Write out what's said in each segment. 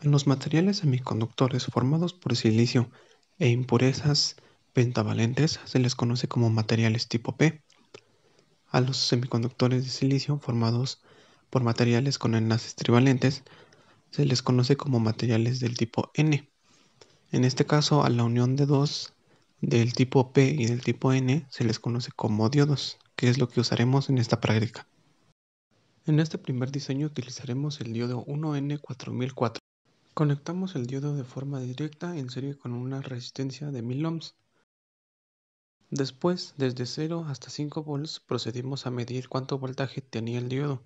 A los materiales semiconductores formados por silicio e impurezas pentavalentes se les conoce como materiales tipo P. A los semiconductores de silicio formados por materiales con enlaces trivalentes se les conoce como materiales del tipo N. En este caso, a la unión de dos del tipo P y del tipo N se les conoce como diodos, que es lo que usaremos en esta práctica. En este primer diseño utilizaremos el diodo 1N4004. Conectamos el diodo de forma directa en serie con una resistencia de 1000 ohms. Después, desde 0 hasta 5 volts, procedimos a medir cuánto voltaje tenía el diodo.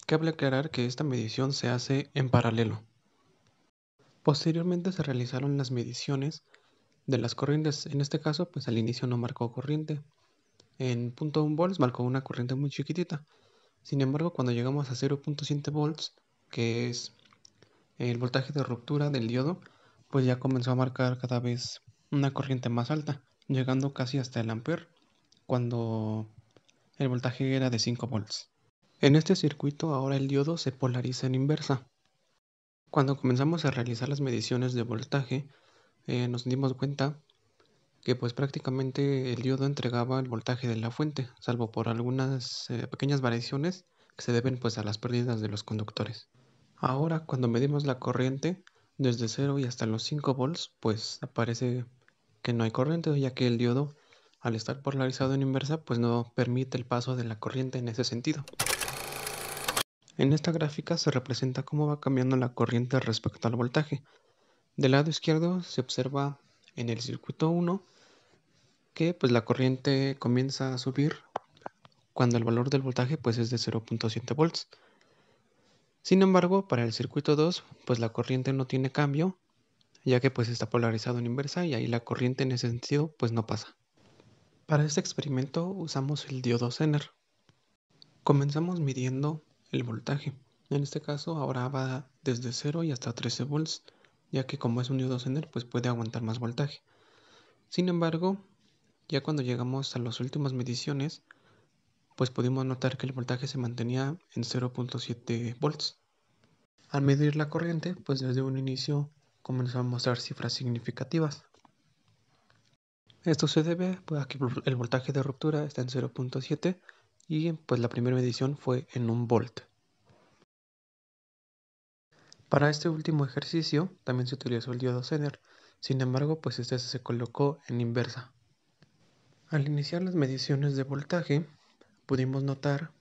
Cabe aclarar que esta medición se hace en paralelo. Posteriormente se realizaron las mediciones de las corrientes. En este caso, pues al inicio no marcó corriente. En 0.1 volts marcó una corriente muy chiquitita. Sin embargo, cuando llegamos a 0.7 volts, que es el voltaje de ruptura del diodo, pues ya comenzó a marcar cada vez una corriente más alta, llegando casi hasta el ampere, cuando el voltaje era de 5 volts. En este circuito ahora el diodo se polariza en inversa. Cuando comenzamos a realizar las mediciones de voltaje, nos dimos cuenta que pues prácticamente el diodo entregaba el voltaje de la fuente, salvo por algunas pequeñas variaciones que se deben pues a las pérdidas de los conductores. Ahora cuando medimos la corriente desde 0 y hasta los 5 volts, pues aparece que no hay corriente, ya que el diodo al estar polarizado en inversa pues no permite el paso de la corriente en ese sentido. En esta gráfica se representa cómo va cambiando la corriente respecto al voltaje. Del lado izquierdo se observa en el circuito 1 que pues la corriente comienza a subir cuando el valor del voltaje pues es de 0.7 volts. Sin embargo, para el circuito 2 pues la corriente no tiene cambio, ya que pues está polarizado en inversa y ahí la corriente en ese sentido pues no pasa. Para este experimento usamos el diodo Zener. Comenzamos midiendo el voltaje. En este caso ahora va desde 0 y hasta 13 volts, ya que como es un diodo Zener pues puede aguantar más voltaje. Sin embargo, ya cuando llegamos a las últimas mediciones, pues pudimos notar que el voltaje se mantenía en 0.7 volts. Al medir la corriente, pues desde un inicio comenzó a mostrar cifras significativas. Esto se debe pues, a que el voltaje de ruptura está en 0.7 y pues la primera medición fue en 1 volt. Para este último ejercicio también se utilizó el diodo Zener, sin embargo pues este se colocó en inversa. Al iniciar las mediciones de voltaje, pudimos notar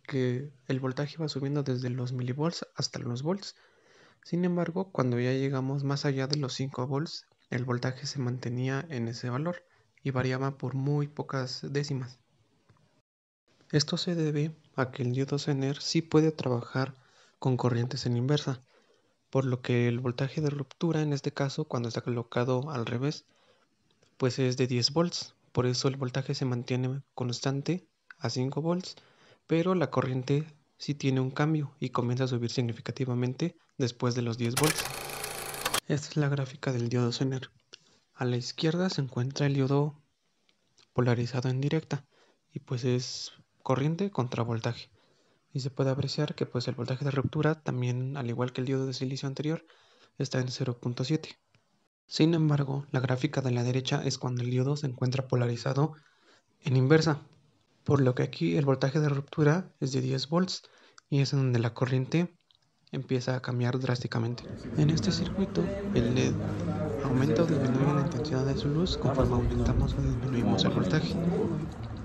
que el voltaje iba subiendo desde los milivolts hasta los volts. Sin embargo, cuando ya llegamos más allá de los 5 volts, el voltaje se mantenía en ese valor y variaba por muy pocas décimas. Esto se debe a que el diodo Zener sí puede trabajar con corrientes en inversa, por lo que el voltaje de ruptura en este caso, cuando está colocado al revés, pues es de 10 volts. Por eso el voltaje se mantiene constante a 5 volts, pero la corriente sí tiene un cambio y comienza a subir significativamente después de los 10 volts. Esta es la gráfica del diodo Zener. A la izquierda se encuentra el diodo polarizado en directa y pues es corriente contra voltaje. Y se puede apreciar que pues el voltaje de ruptura también, al igual que el diodo de silicio anterior, está en 0.7. Sin embargo, la gráfica de la derecha es cuando el diodo se encuentra polarizado en inversa, por lo que aquí el voltaje de ruptura es de 10 volts y es en donde la corriente empieza a cambiar drásticamente. En este circuito, el LED aumenta o disminuye la intensidad de su luz conforme aumentamos o disminuimos el voltaje.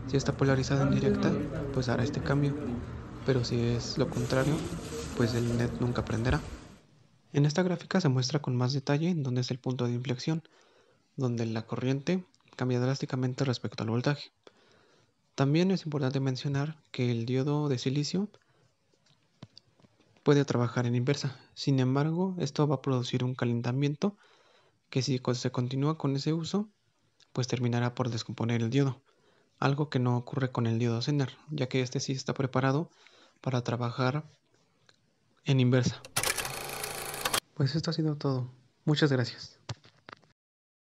Si está polarizado en directa, pues hará este cambio, pero si es lo contrario, pues el LED nunca prenderá. En esta gráfica se muestra con más detalle en dónde es el punto de inflexión, donde la corriente cambia drásticamente respecto al voltaje. También es importante mencionar que el diodo de silicio puede trabajar en inversa. Sin embargo, esto va a producir un calentamiento que si se continúa con ese uso, pues terminará por descomponer el diodo. Algo que no ocurre con el diodo Zener, ya que este sí está preparado para trabajar en inversa. Pues esto ha sido todo. Muchas gracias.